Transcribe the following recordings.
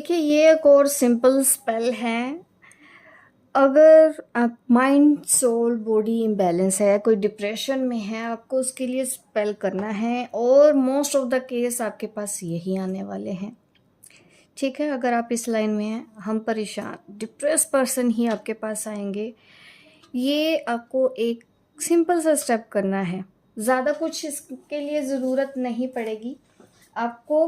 देखिए, ये एक और सिंपल स्पेल है। अगर आप माइंड सोल बॉडी इम्बैलेंस है, कोई डिप्रेशन में है, आपको उसके लिए स्पेल करना है और मोस्ट ऑफ द केस आपके पास यही आने वाले हैं। ठीक है, अगर आप इस लाइन में हैं, हम परेशान डिप्रेस पर्सन ही आपके पास आएंगे। ये आपको एक सिंपल सा स्टेप करना है, ज़्यादा कुछ इसके लिए ज़रूरत नहीं पड़ेगी। आपको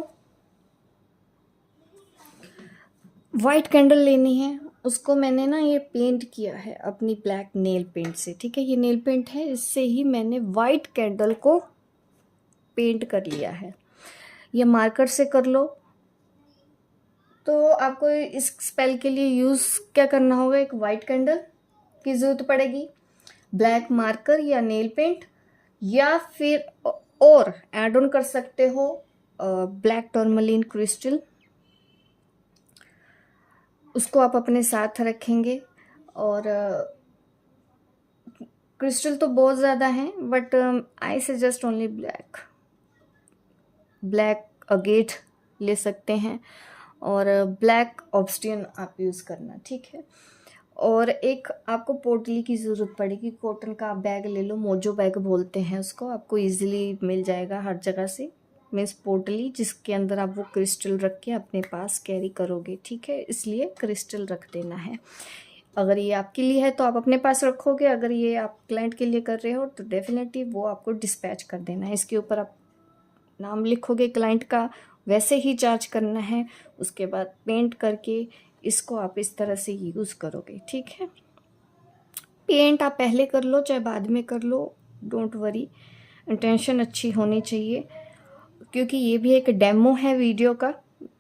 वाइट कैंडल लेनी है, उसको मैंने ना ये पेंट किया है अपनी ब्लैक नेल पेंट से। ठीक है, ये नेल पेंट है, इससे ही मैंने वाइट कैंडल को पेंट कर लिया है। ये मार्कर से कर लो। तो आपको इस स्पेल के लिए यूज़ क्या करना होगा, एक वाइट कैंडल की ज़रूरत पड़ेगी, ब्लैक मार्कर या नेल पेंट, या फिर और ऐड ऑन कर सकते हो ब्लैक टर्मलिन क्रिस्टल। उसको आप अपने साथ रखेंगे। और क्रिस्टल तो बहुत ज़्यादा हैं, but I suggest only black agate ले सकते हैं, और ब्लैक ऑब्स्टियन आप यूज़ करना। ठीक है, और एक आपको पोटली की ज़रूरत पड़ेगी। कॉटन का बैग ले लो, मोजो बैग बोलते हैं उसको, आपको इजीली मिल जाएगा हर जगह से। मीन्स पोटली जिसके अंदर आप वो क्रिस्टल रख के अपने पास कैरी करोगे। ठीक है, इसलिए क्रिस्टल रख देना है। अगर ये आपके लिए है तो आप अपने पास रखोगे, अगर ये आप क्लाइंट के लिए कर रहे हो तो डेफिनेटली वो आपको डिस्पैच कर देना है। इसके ऊपर आप नाम लिखोगे क्लाइंट का, वैसे ही चार्ज करना है। उसके बाद पेंट करके इसको आप इस तरह से यूज़ करोगे। ठीक है, पेंट आप पहले कर लो चाहे बाद में कर लो, डोंट वरी, इंटेंशन अच्छी होनी चाहिए। क्योंकि ये भी एक डेमो है वीडियो का।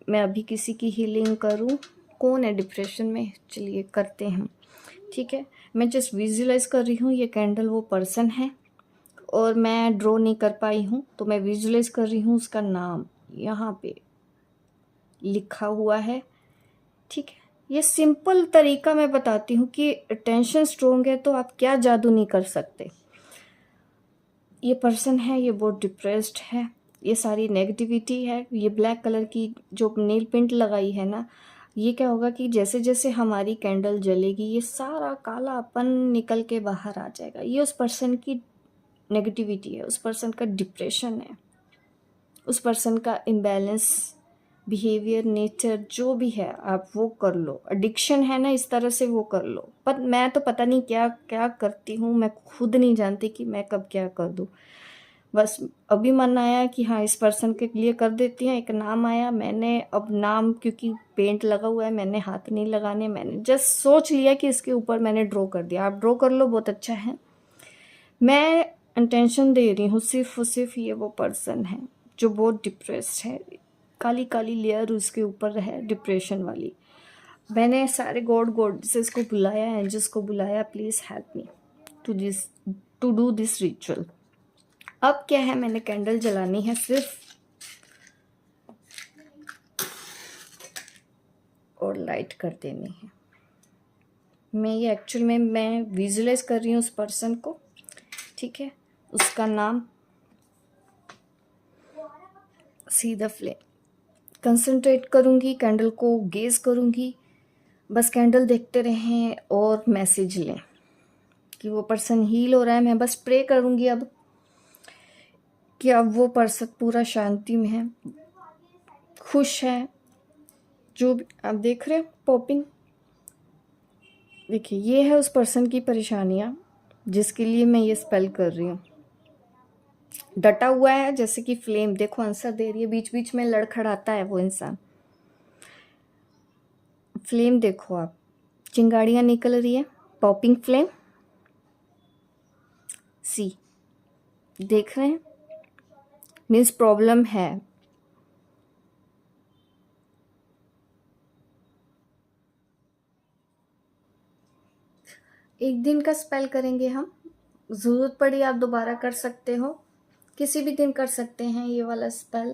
मैं अभी किसी की हीलिंग करूं, कौन है डिप्रेशन में, चलिए करते हैं। ठीक है, मैं जस्ट विजुअलाइज कर रही हूँ, ये कैंडल वो पर्सन है और मैं ड्रॉ नहीं कर पाई हूँ, तो मैं विजुअलाइज कर रही हूँ। उसका नाम यहाँ पे लिखा हुआ है। ठीक है, ये सिंपल तरीका मैं बताती हूँ कि टेंशन स्ट्रोंग है तो आप क्या जादू नहीं कर सकते। ये पर्सन है, ये बहुत डिप्रेस्ड है, ये सारी नेगेटिविटी है। ये ब्लैक कलर की जो नेल पेंट लगाई है ना, ये क्या होगा कि जैसे जैसे हमारी कैंडल जलेगी ये सारा कालापन निकल के बाहर आ जाएगा। ये उस पर्सन की नेगेटिविटी है, उस पर्सन का डिप्रेशन है, उस पर्सन का इम्बैलेंस बिहेवियर, नेचर जो भी है आप वो कर लो। एडिक्शन है ना, इस तरह से वो कर लो। पर मैं तो पता नहीं क्या क्या करती हूँ, मैं खुद नहीं जानती कि मैं कब क्या कर दूँ। बस अभी मन आया कि हाँ इस पर्सन के लिए कर देती हैं, एक नाम आया, मैंने अब नाम, क्योंकि पेंट लगा हुआ है मैंने हाथ नहीं लगाने, मैंने जस्ट सोच लिया कि इसके ऊपर मैंने ड्रॉ कर दिया। आप ड्रॉ कर लो, बहुत अच्छा है। मैं इंटेंशन दे रही हूँ, सिर्फ और सिर्फ ये वो पर्सन है जो बहुत डिप्रेस्ड है, काली काली लेयर उसके ऊपर है डिप्रेशन वाली। मैंने सारे गॉडेसेस को बुलाया, एंजल्स को बुलाया, please help me to do this ritual. अब क्या है, मैंने कैंडल जलानी है सिर्फ, और लाइट कर देनी है। मैं ये एक्चुअल में मैं विजुअलाइज कर रही हूँ उस पर्सन को। ठीक है, उसका नाम, सी द फ्लेम, कंसंट्रेट करूँगी, कैंडल को गेज करूँगी, बस कैंडल देखते रहें और मैसेज लें कि वो पर्सन हील हो रहा है। मैं बस प्रे करूँगी अब कि अब वो पर्सन पूरा शांति में है, खुश है। जो भी आप देख रहे हो पॉपिंग, देखिए ये है उस पर्सन की परेशानियाँ जिसके लिए मैं ये स्पेल कर रही हूँ। डटा हुआ है जैसे कि फ्लेम, देखो आंसर दे रही है, बीच बीच में लड़खड़ाता है वो इंसान। फ्लेम देखो आप, चिंगाड़ियाँ निकल रही है, पॉपिंग फ्लेम। सी, देख रहे हैं, मीन्स प्रॉब्लम है। एक दिन का स्पेल करेंगे हम, ज़रूरत पड़ी आप दोबारा कर सकते हो, किसी भी दिन कर सकते हैं ये वाला स्पेल।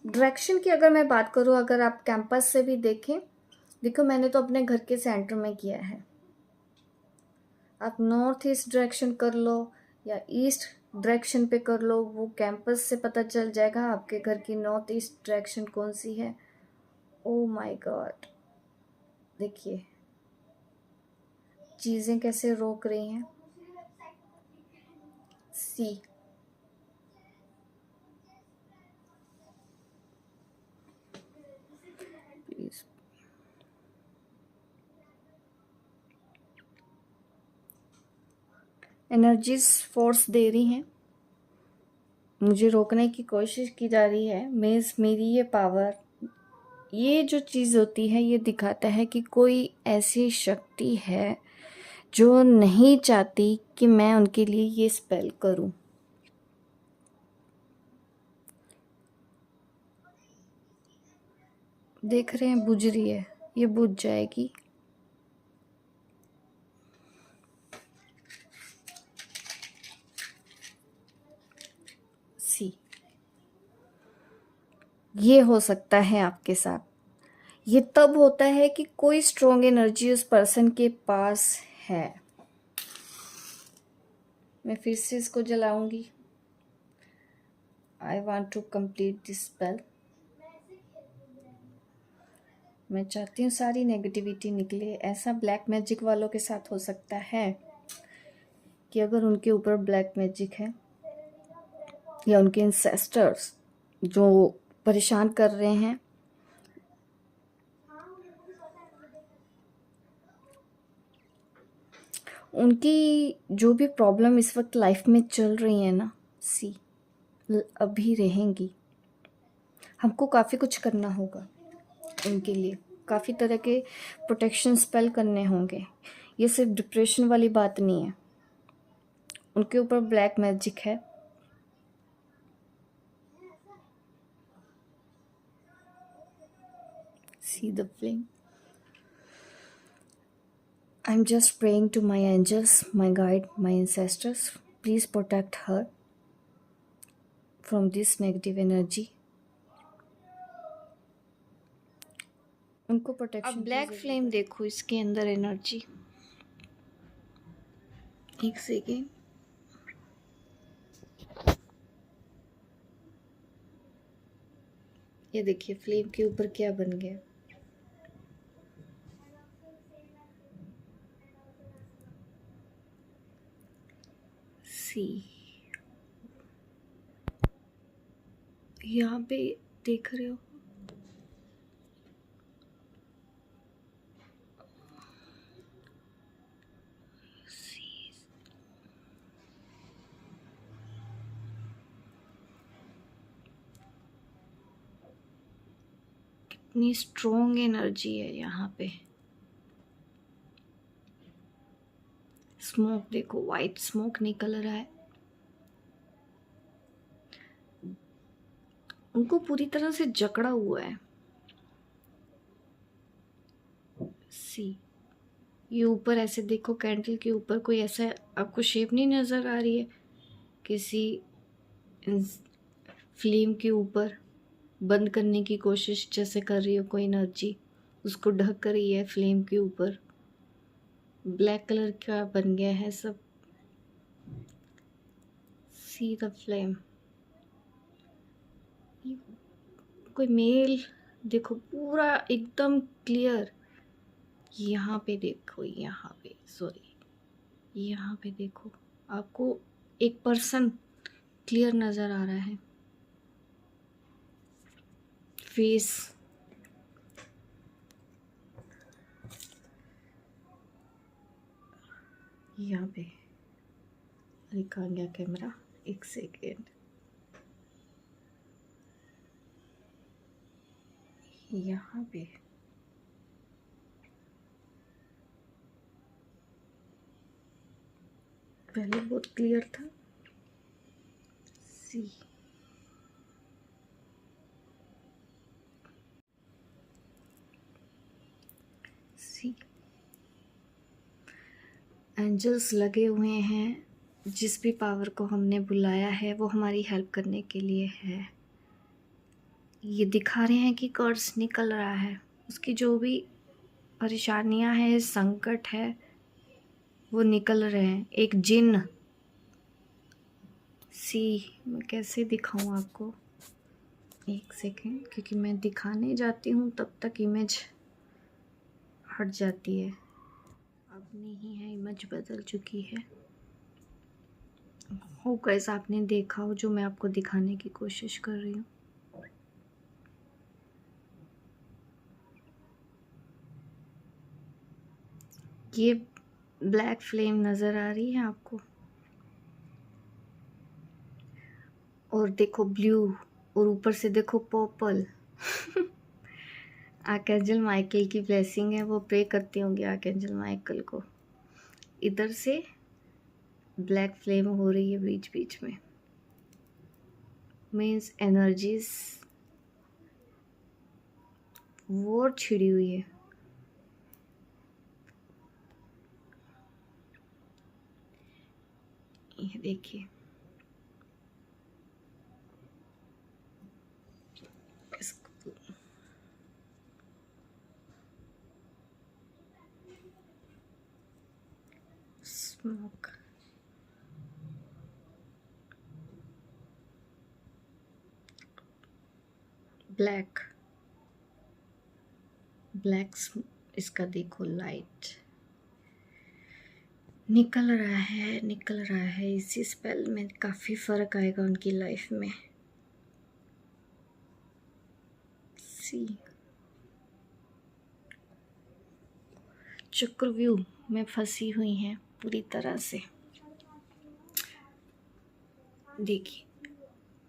डायरेक्शन की अगर मैं बात करूँ, अगर आप कैंपस से भी देखें, देखो मैंने तो अपने घर के सेंटर में किया है। आप नॉर्थ ईस्ट डायरेक्शन कर लो या ईस्ट डायरेक्शन पे कर लो, वो कैंपस से पता चल जाएगा आपके घर की नॉर्थ ईस्ट डायरेक्शन कौन सी है। ओ माय गॉड, देखिए चीज़ें कैसे रोक रही हैं। सी, प्लीज एनर्जीज फोर्स दे रही हैं, मुझे रोकने की कोशिश की जा रही है। मीन्स मेरी ये पावर, ये जो चीज़ होती है ये दिखाता है कि कोई ऐसी शक्ति है जो नहीं चाहती कि मैं उनके लिए ये स्पेल करूं। देख रहे हैं बुझ रही है, ये बुझ जाएगी। सी, ये हो सकता है आपके साथ। ये तब होता है कि कोई स्ट्रॉन्ग एनर्जी उस पर्सन के पास है। मैं फिर से इसको जलाऊंगी। I want to complete this spell. मैं चाहती हूँ सारी नेगेटिविटी निकले। ऐसा ब्लैक मैजिक वालों के साथ हो सकता है कि अगर उनके ऊपर ब्लैक मैजिक है या उनके इंसेस्टर्स जो परेशान कर रहे हैं, उनकी जो भी प्रॉब्लम इस वक्त लाइफ में चल रही है ना, सी अभी रहेंगी। हमको काफ़ी कुछ करना होगा उनके लिए, काफ़ी तरह के प्रोटेक्शन स्पेल करने होंगे। ये सिर्फ डिप्रेशन वाली बात नहीं है, उनके ऊपर ब्लैक मैजिक है। See the flame. I'm just praying to my angels, my guide, my ancestors. Please protect her from this negative energy. उनको प्रोटेक्शन। अब ब्लैक फ्लेम देखो, इसके अंदर एनर्जी। एक सेकेंड, ये देखिए फ्लेम के ऊपर क्या बन गया। सी, यहाँ पे देख रहे हो, कितनी स्ट्रॉन्ग एनर्जी है यहाँ पे। स्मोक देखो, वाइट स्मोक निकल रहा है। उनको पूरी तरह से जकड़ा हुआ है। सी, ये ऊपर ऐसे देखो, कैंडल के ऊपर कोई ऐसा आपको शेप नहीं नज़र आ रही है? किसी फ्लेम के ऊपर बंद करने की कोशिश जैसे कर रही हो कोई एनर्जी, उसको ढक रही है फ्लेम के ऊपर। ब्लैक कलर का बन गया है सब। See the flame. कोई मेल देखो, पूरा एकदम क्लियर। यहाँ पे देखो, यहाँ पे सॉरी, यहाँ पे देखो, आपको एक पर्सन क्लियर नज़र आ रहा है, फेस। यहाँ पे लिखा गया कैमरा, एक सेकेंड, यहाँ पे पहले बहुत क्लियर था। सी, सी, एंजल्स लगे हुए हैं। जिस भी पावर को हमने बुलाया है वो हमारी हेल्प करने के लिए है। ये दिखा रहे हैं कि कर्ज निकल रहा है, उसकी जो भी परेशानियां हैं, संकट है, वो निकल रहे हैं। एक जिन सी मैं कैसे दिखाऊं आपको, एक सेकेंड, क्योंकि मैं दिखाने जाती हूँ तब तक इमेज हट जाती है। अब नहीं है, इमेज बदल चुकी है। हो गाइस, आपने देखा हो जो मैं आपको दिखाने की कोशिश कर रही हूँ। ये ब्लैक फ्लेम नज़र आ रही है आपको, और देखो ब्लू, और ऊपर से देखो पर्पल। आर्कएंजल माइकल की ब्लेसिंग है, वो प्रे करती होंगी आर्कएंजल माइकल को। इधर से ब्लैक फ्लेम हो रही है बीच बीच में, मीन्स एनर्जीज वॉर छिड़ी हुई है। ये देखिए, स्मोक, ब्लैक ब्लैक, इसका देखो लाइट निकल रहा है। इसी स्पेल में काफ़ी फ़र्क आएगा उनकी लाइफ में। सी चक्रव्यूह में फंसी हुई हैं पूरी तरह से। देखिए,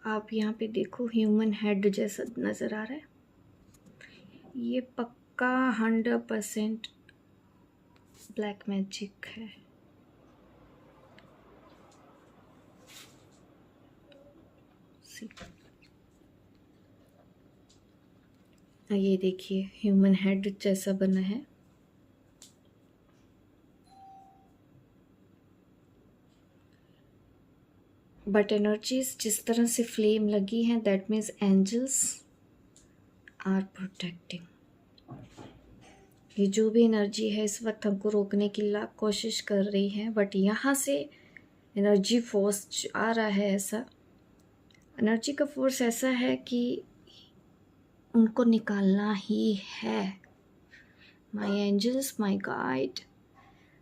आप यहाँ पे देखो, ह्यूमन हेड जैसा नज़र आ रहा है। ये पक्का 100% ब्लैक मैजिक है। ये देखिए, ह्यूमन हेड जैसा बना है। बट एनर्जीज जिस तरह से फ्लेम लगी हैं, that means angels are protecting. ये जो भी एनर्जी है इस वक्त हमको रोकने की लाख कोशिश कर रही है, बट यहाँ से एनर्जी फोर्स आ रहा है। ऐसा एनर्जी का फोर्स ऐसा है कि उनको निकालना ही है। My angels, my guide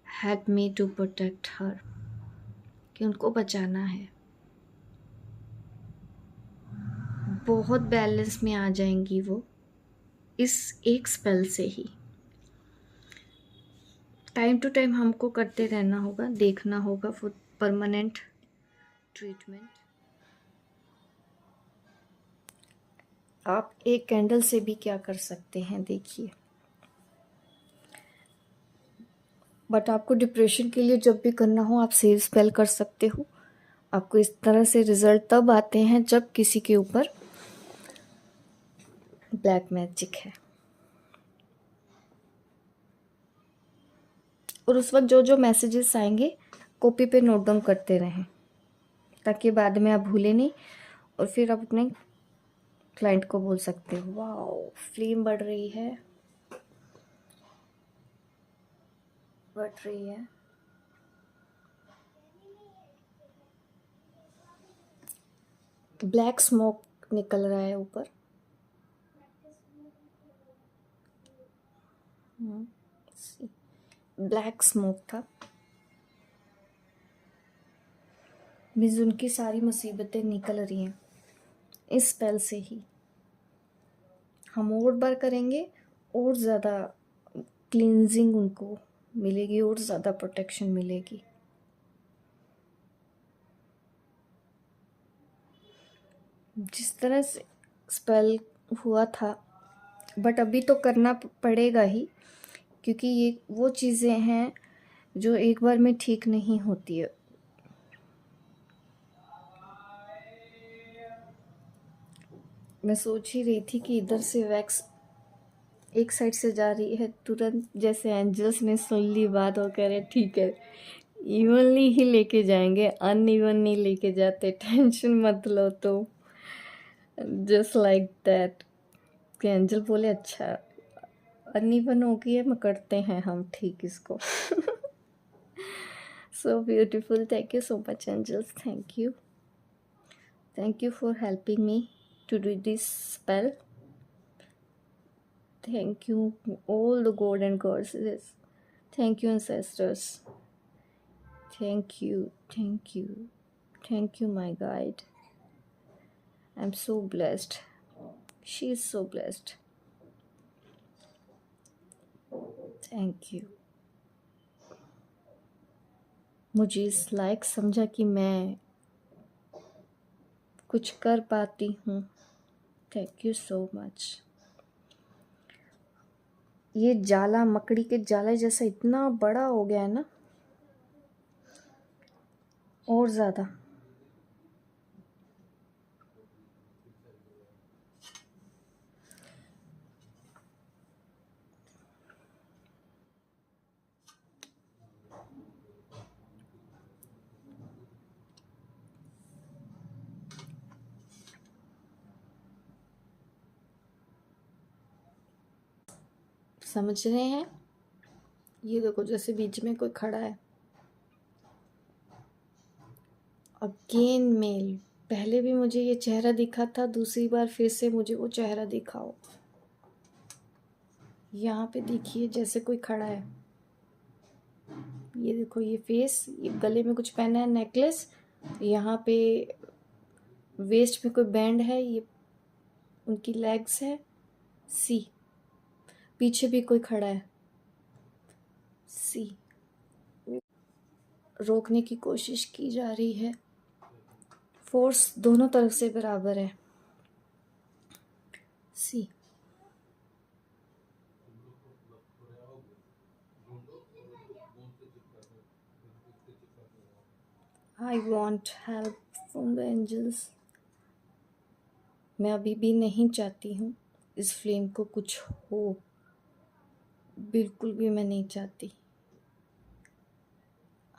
help me to protect her, कि उनको बचाना है। बहुत बैलेंस में आ जाएंगी वो इस एक स्पेल से ही। टाइम टू टाइम हमको करते रहना होगा, देखना होगा फॉर परमानेंट ट्रीटमेंट। आप एक कैंडल से भी क्या कर सकते हैं, देखिए। बट आपको डिप्रेशन के लिए जब भी करना हो, आप सेव स्पेल कर सकते हो। आपको इस तरह से रिजल्ट तब आते हैं जब किसी के ऊपर ब्लैक मैजिक है। और उस वक्त जो जो मैसेजेस आएंगे कॉपी पे नोट डाउन करते रहें, ताकि बाद में आप भूलें नहीं, और फिर आप अपने क्लाइंट को बोल सकते हो, वाओ फ्लेम बढ़ रही है। ब्लैक स्मोक निकल रहा है ऊपर। ब्लैक स्मोक था, मीन्स उनकी सारी मुसीबतें निकल रही हैं इस स्पेल से ही। हम और बार करेंगे और ज़्यादा क्लींजिंग उनको मिलेगी, और ज़्यादा प्रोटेक्शन मिलेगी। जिस तरह से स्पेल हुआ था, बट अभी तो करना पड़ेगा ही, क्योंकि ये वो चीज़ें हैं जो एक बार में ठीक नहीं होती है। मैं सोच ही रही थी कि इधर से वैक्स एक साइड से जा रही है, तुरंत जैसे एंजल्स ने सुन ली बात और कह रहे ठीक है, इवनली ही लेके जाएंगे, अनइवन नहीं लेके जाते, टेंशन मत लो। तो जस्ट लाइक दैट एंजल बोले अच्छा अनइवन हो गई है, मैं करते हैं हम ठीक इसको। So beautiful, thank you so much angels, thank you. Thank you for helping me to do this spell. Thank you, all the god and goddesses. Thank you, ancestors. Thank you, thank you, thank you, my guide. I'm so blessed. She is so blessed. Thank you. मुझे इस लायक समझा कि मैं कुछ कर पाती हूँ. Thank you so much. ये जाला मकड़ी के जाला जैसा इतना बड़ा हो गया है ना, और ज़्यादा. समझ रहे हैं? ये देखो जैसे बीच में कोई खड़ा है. Again male. पहले भी मुझे ये चेहरा दिखा था, दूसरी बार फिर से मुझे वो चेहरा दिखाओ. यहाँ पे देखिए जैसे कोई खड़ा है. ये देखो ये फेस, ये गले में कुछ पहना है नेकलेस, यहाँ पे वेस्ट में कोई बैंड है, ये उनकी लेग्स है. सी पीछे भी कोई खड़ा है. सी रोकने की कोशिश की जा रही है. फोर्स दोनों तरफ से बराबर है. See I want help from the angels. मैं अभी भी नहीं चाहती हूँ इस फ्लेम को कुछ हो. बिल्कुल भी मैं नहीं चाहती.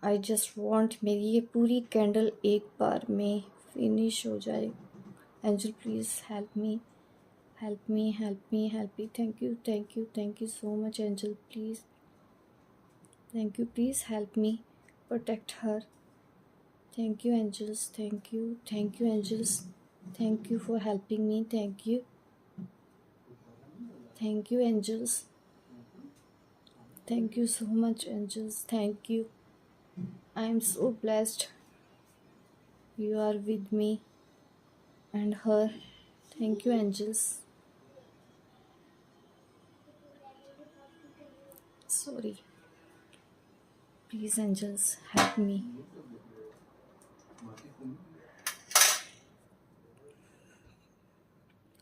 आई जस्ट वॉन्ट मेरी ये पूरी कैंडल एक बार में फिनिश हो जाए. Angel please help me, help me, help me, help me. Thank you, thank you, thank you so much angel. Please thank you, please help me, protect her. Thank you angels, thank you angels. Thank you for helping me. Thank you angels. Thank you so much angels. Thank you. I am so blessed. You are with me and her. Thank you angels. Sorry. Please angels help me.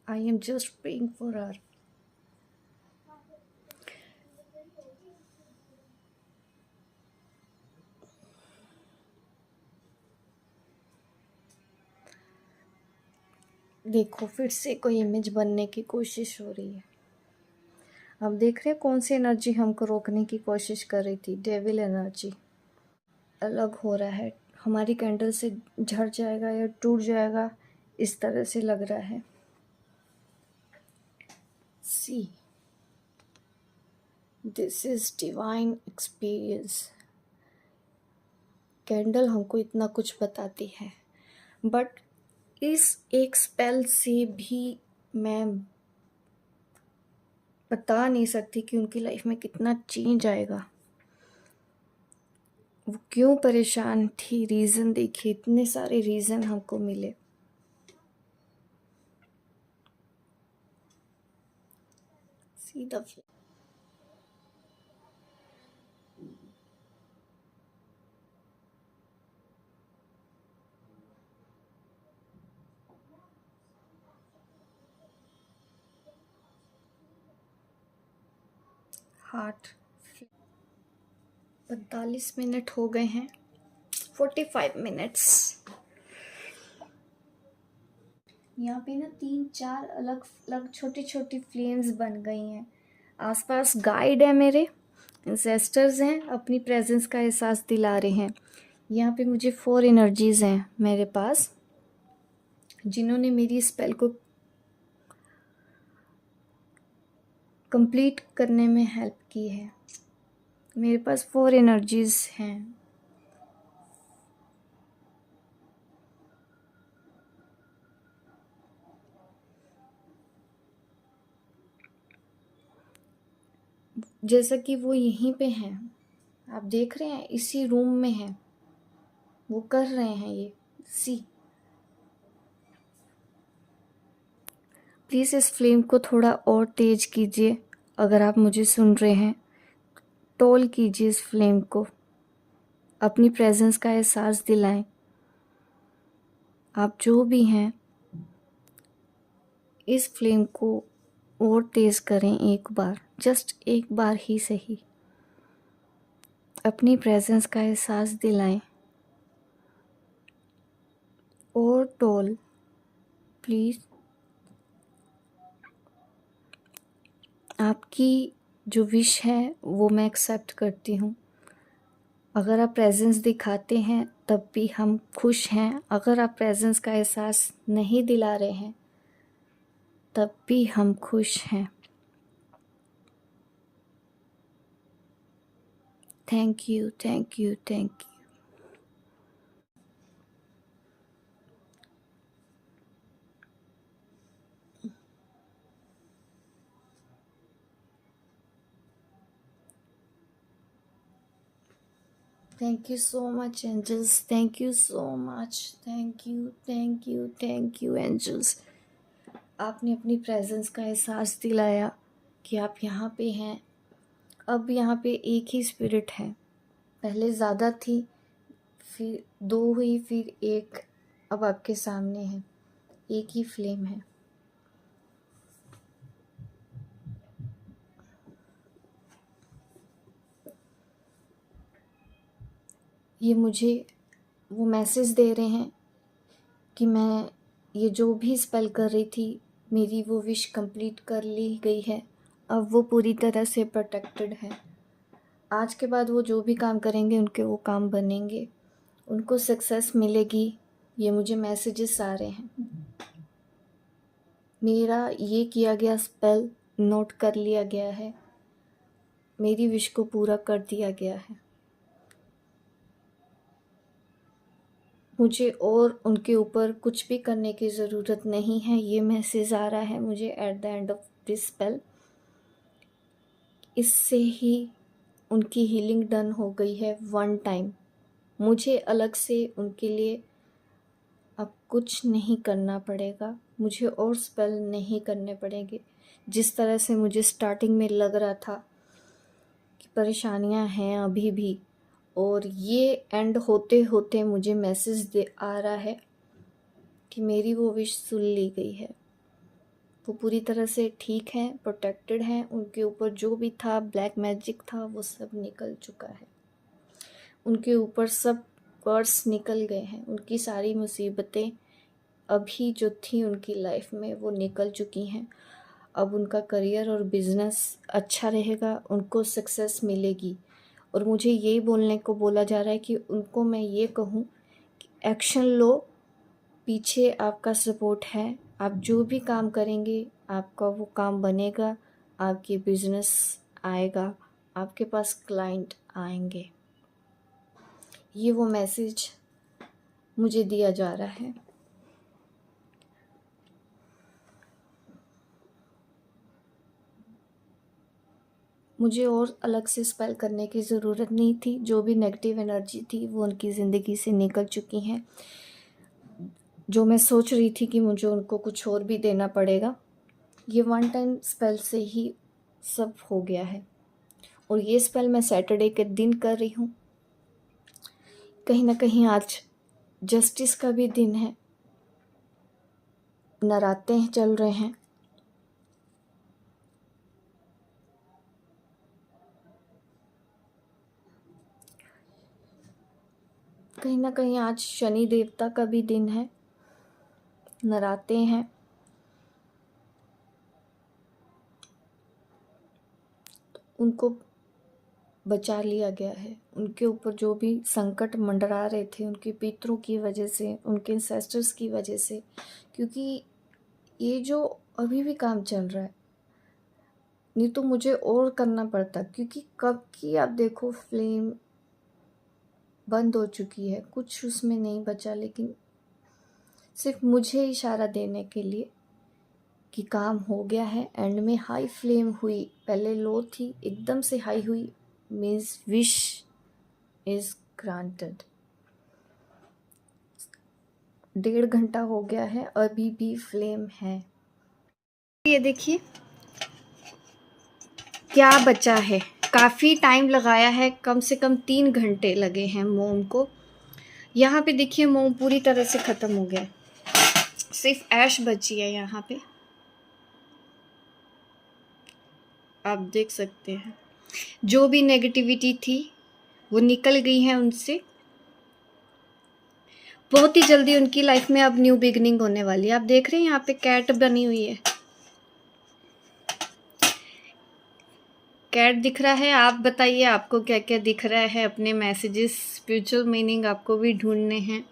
I am just praying for her. देखो फिर से कोई image बनने की कोशिश हो रही है. अब देख रहे हैं कौन सी एनर्जी हमको रोकने की कोशिश कर रही थी. Devil energy. अलग हो रहा है. हमारी कैंडल से झड़ जाएगा या टूट जाएगा, इस तरह से लग रहा है. See this is divine experience. Candle हमको इतना कुछ बताती है, बट इस एक स्पेल से भी मैं बता नहीं सकती कि उनकी लाइफ में कितना चेंज आएगा. वो क्यों परेशान थी, रीज़न देखिए, इतने सारे रीज़न हमको मिले. सीधा हार्ट. 45 मिनट हो गए हैं. 45 मिनट्स. यहाँ पे ना 3-4 अलग अलग छोटी छोटी फ्लेम्स बन गई हैं. आसपास गाइड है, मेरे एंसेस्टर्स हैं, अपनी प्रेजेंस का एहसास दिला रहे हैं. यहाँ पे मुझे 4 एनर्जीज़ हैं मेरे पास, जिन्होंने मेरी स्पेल को कंप्लीट करने में हेल्प की है. मेरे पास 4 एनर्जीज़ हैं. जैसा कि वो यहीं पे हैं, आप देख रहे हैं, इसी रूम में हैं, वो कर रहे हैं ये। सी, प्लीज़ इस फ्लेम को थोड़ा और तेज कीजिए। अगर आप मुझे सुन रहे हैं, टोल कीजिए इस फ्लेम को, अपनी प्रेजेंस का एहसास दिलाएं। आप जो भी हैं, इस फ्लेम को और तेज करें एक बार, जस्ट एक बार ही सही। अपनी प्रेजेंस का एहसास दिलाएं। और टोल, प्लीज़। आपकी जो विश है वो मैं एक्सेप्ट करती हूँ। अगर आप प्रेजेंस दिखाते हैं तब भी हम खुश हैं, अगर आप प्रेजेंस का एहसास नहीं दिला रहे हैं तब भी हम खुश हैं। Thank you, thank you, thank you. Thank you so much, angels. Thank you so much. Thank you, thank you, thank you, angels. आपने अपनी प्रेजेंस का एहसास दिलाया कि आप यहाँ पे हैं। अब यहाँ पे एक ही स्पिरिट है, पहले ज़्यादा थी, फिर दो हुई, फिर एक, अब आपके सामने है, एक ही फ्लेम है। ये मुझे वो मैसेज दे रहे हैं कि मैं ये जो भी स्पेल कर रही थी, मेरी वो विश कंप्लीट कर ली गई है। अब वो पूरी तरह से प्रोटेक्टेड है। आज के बाद वो जो भी काम करेंगे उनके वो काम बनेंगे, उनको सक्सेस मिलेगी। ये मुझे मैसेजेस आ रहे हैं। मेरा ये किया गया स्पेल नोट कर लिया गया है, मेरी विश को पूरा कर दिया गया है। मुझे और उनके ऊपर कुछ भी करने की ज़रूरत नहीं है। ये मैसेज आ रहा है मुझे at the end of this spell. इससे ही उनकी हीलिंग डन हो गई है वन टाइम। मुझे अलग से उनके लिए अब कुछ नहीं करना पड़ेगा, मुझे और स्पेल नहीं करने पड़ेंगे। जिस तरह से मुझे स्टार्टिंग में लग रहा था कि परेशानियां हैं अभी भी, और ये एंड होते होते मुझे मैसेज दे आ रहा है कि मेरी वो विश सुन ली गई है। वो पूरी तरह से ठीक हैं, प्रोटेक्टेड हैं। उनके ऊपर जो भी था, ब्लैक मैजिक था, वो सब निकल चुका है। उनके ऊपर सब कर्स निकल गए हैं। उनकी सारी मुसीबतें अभी जो थी उनकी लाइफ में वो निकल चुकी हैं। अब उनका करियर और बिजनेस अच्छा रहेगा, उनको सक्सेस मिलेगी। और मुझे यही बोलने को बोला जा रहा है कि उनको मैं ये कहूँ कि एक्शन लो, पीछे आपका सपोर्ट है। आप जो भी काम करेंगे आपका वो काम बनेगा, आपकी बिजनेस आएगा, आपके पास क्लाइंट आएंगे। ये वो मैसेज मुझे दिया जा रहा है। मुझे और अलग से स्पेल करने की ज़रूरत नहीं थी। जो भी नेगेटिव एनर्जी थी वो उनकी ज़िंदगी से निकल चुकी हैं। जो मैं सोच रही थी कि मुझे उनको कुछ और भी देना पड़ेगा, ये वन टाइम स्पेल से ही सब हो गया है। और ये स्पेल मैं सैटरडे के दिन कर रही हूँ। कहीं ना कहीं आज जस्टिस का भी दिन है, नराते चल रहे हैं। कहीं ना कहीं आज शनि देवता का भी दिन है, नराते हैं। उनको बचा लिया गया है। उनके ऊपर जो भी संकट मंडरा रहे थे उनके पितरों की वजह से, उनके एंसेस्टर्स की वजह से, क्योंकि ये जो अभी भी काम चल रहा है, नहीं तो मुझे और करना पड़ता, क्योंकि कब की आप देखो फ्लेम बंद हो चुकी है, कुछ उसमें नहीं बचा। लेकिन सिर्फ मुझे इशारा देने के लिए कि काम हो गया है। एंड में हाई फ्लेम हुई, पहले लो थी, एकदम से हाई हुई, मीन्स विश इज ग्रांटेड। 1.5 घंटा हो गया है, अभी भी फ्लेम है। ये देखिए क्या बचा है, काफ़ी टाइम लगाया है, कम से कम 3 घंटे लगे हैं मोम को। यहाँ पे देखिए मोम पूरी तरह से ख़त्म हो गया है, सिर्फ ऐश बची है यहाँ पे, आप देख सकते हैं। जो भी नेगेटिविटी थी वो निकल गई है उनसे। बहुत ही जल्दी उनकी लाइफ में अब न्यू बिगनिंग होने वाली है। आप देख रहे हैं यहाँ पे कैट बनी हुई है, कैट दिख रहा है। आप बताइए आपको क्या क्या दिख रहा है, अपने मैसेजेस, स्पिरिचुअल मीनिंग आपको भी ढूंढने हैं।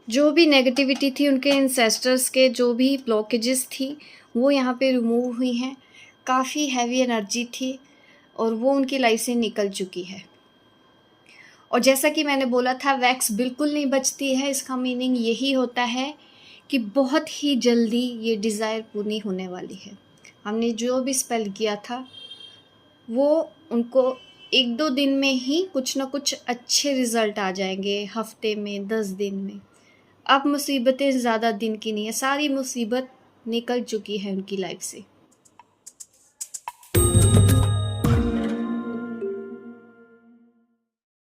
जो भी नेगेटिविटी थी, उनके इंसेस्टर्स के जो भी ब्लॉकेजेस थी वो यहाँ पे रिमूव हुई हैं। काफ़ी हैवी एनर्जी थी और वो उनकी लाइफ से निकल चुकी है। और जैसा कि मैंने बोला था, वैक्स बिल्कुल नहीं बचती है। इसका मीनिंग यही होता है कि बहुत ही जल्दी ये डिज़ायर पूरी होने वाली है। हमने जो भी स्पेल किया था वो उनको 1-2 दिन में ही कुछ ना कुछ अच्छे रिज़ल्ट आ जाएंगे, हफ्ते में, 10 दिन में। अब मुसीबतें ज़्यादा दिन की नहीं है, सारी मुसीबत निकल चुकी है उनकी लाइफ से।